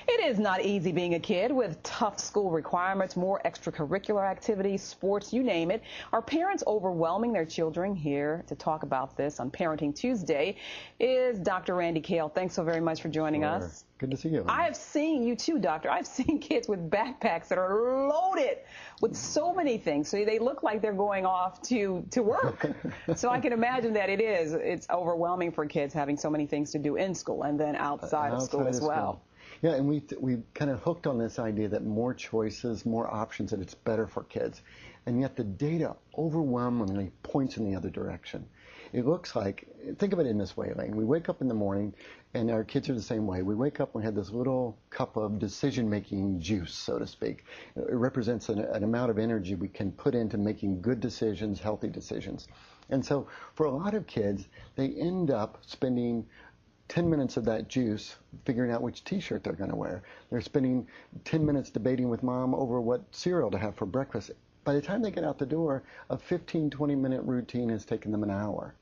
It is not easy being a kid with tough school requirements, more extracurricular activities, sports, you name it. Are parents overwhelming their children? Here to talk about this on Parenting Tuesday is Dr. Randy Cale. Thanks so very much for joining us. Good to see you. I have seen you too, doctor. I've seen kids with backpacks that are loaded with so many things. So they look like they're going off to work. So I can imagine that it's overwhelming for kids having so many things to do in school and then outside of school as well. Yeah, and we kind of hooked on this idea that more choices, more options, that it's better for kids. And yet the data overwhelmingly points in the other direction. It looks like, think of it in this way, Elaine. We wake up in the morning, and our kids are the same way. We wake up and we have this little cup of decision-making juice, so to speak. It represents an amount of energy we can put into making good decisions, healthy decisions. And so for a lot of kids, they end up spending 10 minutes of that juice figuring out which t-shirt they're going to wear. They're spending 10 minutes debating with mom over what cereal to have for breakfast. By the time they get out the door, a 15, 20-minute routine has taken them an hour.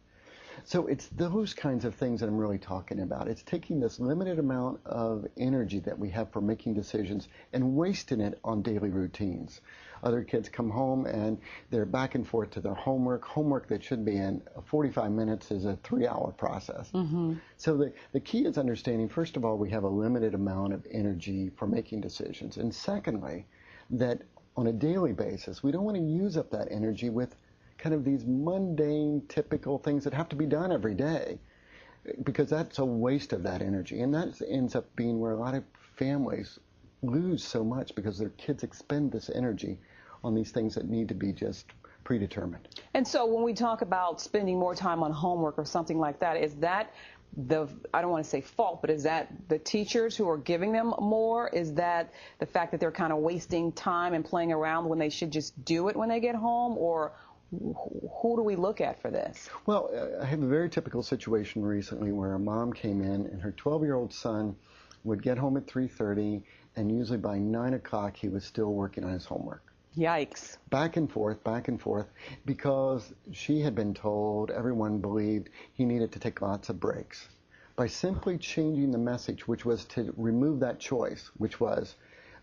So it's those kinds of things that I'm really talking about. It's taking this limited amount of energy that we have for making decisions and wasting it on daily routines. Other kids come home and they're back and forth to their homework that should be in 45 minutes is a 3-hour process. So the key is understanding, first of all, we have a limited amount of energy for making decisions. And secondly, that on a daily basis, we don't want to use up that energy with kind of these mundane, typical things that have to be done every day, because that's a waste of that energy. And that ends up being where a lot of families lose so much, because their kids expend this energy on these things that need to be just predetermined. And so when we talk about spending more time on homework or something like that, is that I don't want to say fault, but is that the teachers who are giving them more? Is that the fact that they're kind of wasting time and playing around when they should just do it when they get home? Or who do we look at for this? Well, I have a very typical situation recently where a mom came in and her 12-year-old son would get home at 3:30, and usually by 9 o'clock he was still working on his homework. Yikes. Back and forth, because she had been told, everyone believed he needed to take lots of breaks. By simply changing the message, which was to remove that choice, which was,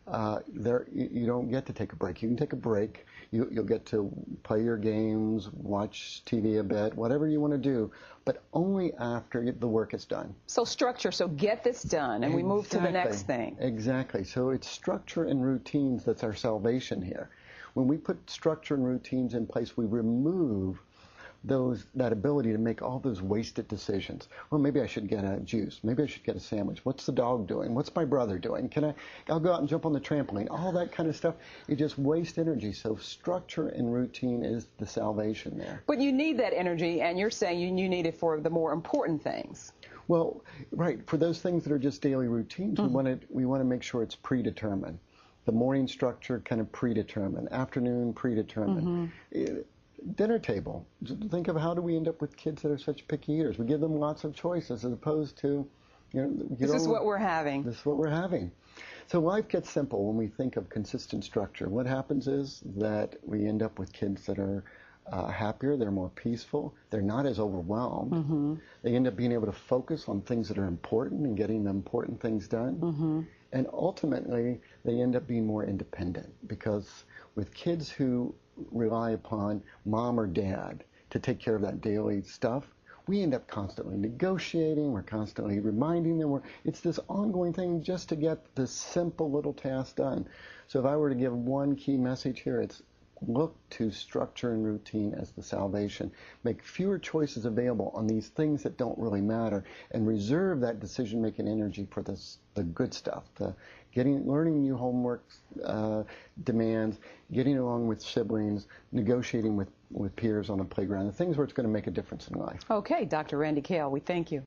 you don't get to take a break. You can take a break. You'll get to play your games, watch TV a bit, whatever you want to do, but only after the work is done. So structure, so get this done, and we move to the next thing. Exactly. So it's structure and routines that's our salvation here. When we put structure and routines in place, we remove that ability to make all those wasted decisions. Well, maybe I should get a juice. Maybe I should get a sandwich. What's the dog doing? What's my brother doing? I'll go out and jump on the trampoline. All that kind of stuff. It just wastes energy. So structure and routine is the salvation there. But you need that energy, and you're saying you need it for the more important things. Well, right. For those things that are just daily routines, we want to make sure it's predetermined. The morning structure kind of predetermined. Afternoon predetermined. Dinner table. Think of how do we end up with kids that are such picky eaters. We give them lots of choices as opposed to, this is what we're having. This is what we're having. So life gets simple when we think of consistent structure. What happens is that we end up with kids that are happier, they're more peaceful, they're not as overwhelmed. They end up being able to focus on things that are important and getting the important things done. And ultimately, they end up being more independent, because with kids who rely upon mom or dad to take care of that daily stuff, we end up constantly negotiating, we're constantly reminding them. It's this ongoing thing just to get this simple little task done. So if I were to give one key message here, it's look to structure and routine as the salvation. Make fewer choices available on these things that don't really matter, and reserve that decision-making energy for the good stuff, learning new homework demands, getting along with siblings, negotiating with peers on a playground, the things where it's going to make a difference in life. Okay, Dr. Randy Cale, we thank you.